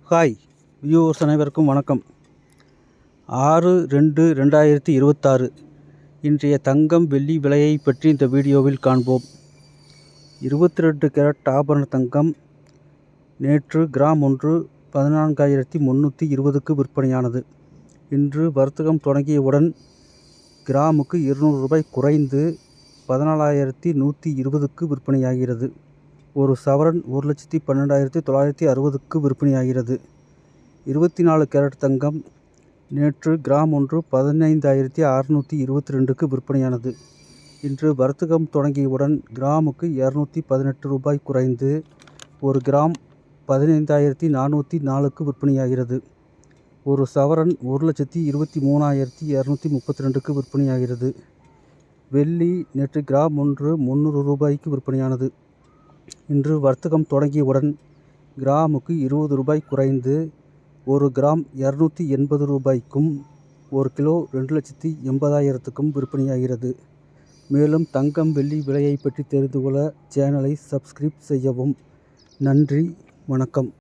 Hi viewers அனைவருக்கும் வணக்கம். 6/2/2026 இன்றைய தங்கம் வெள்ளி விலையை பற்றி இந்த வீடியோவில் காண்போம். 22 கேரட் ஆபரண தங்கம் நேற்று கிராம் ஒன்று 14,320க்கு விற்பனையானது. இன்று வர்த்தகம் தொடங்கியவுடன் கிராமுக்கு 200 ரூபாய் குறைந்து 14,120க்கு விற்பனையாகிறது. ஒரு சவரன் 1,12,960க்கு விற்பனையாகிறது. 24 கேரட் தங்கம் நேற்று கிராம் ஒன்று 15,622க்கு விற்பனையானது. இன்று வர்த்தகம் தொடங்கியவுடன் கிராமுக்கு 218 ரூபாய் குறைந்து ஒரு கிராம் 15,404க்கு விற்பனையாகிறது. ஒரு சவரன் 1,23,232க்கு விற்பனையாகிறது. வெள்ளி நேற்று கிராம் ஒன்று 300 ரூபாய்க்கு விற்பனையானது. இன்று வர்த்தகம் தொடங்கியவுடன் கிராமுக்கு 20 ரூபாய் குறைந்து ஒரு கிராம் 280 ரூபாய்க்கும் ஒரு கிலோ 2,80,000க்கும் விற்பனையாகிறது. மேலும் தங்கம் வெள்ளி விலையை பற்றி தெரிந்து கொள்ள சேனலை சப்ஸ்கிரைப் செய்யவும். நன்றி, வணக்கம்.